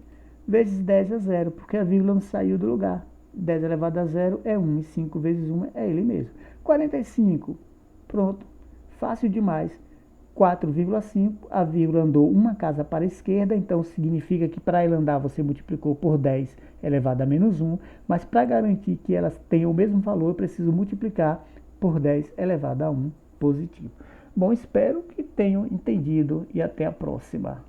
vezes 10 é 0, porque a vírgula não saiu do lugar. 10 elevado a 0 é 1, e 5 vezes 1 é ele mesmo. 45, pronto, fácil demais. 4,5, a vírgula andou uma casa para a esquerda, então significa que para ela andar você multiplicou por 10 elevado a menos 1, mas para garantir que elas tenham o mesmo valor, eu preciso multiplicar por 10 elevado a 1 positivo. Bom, espero que tenham entendido e até a próxima.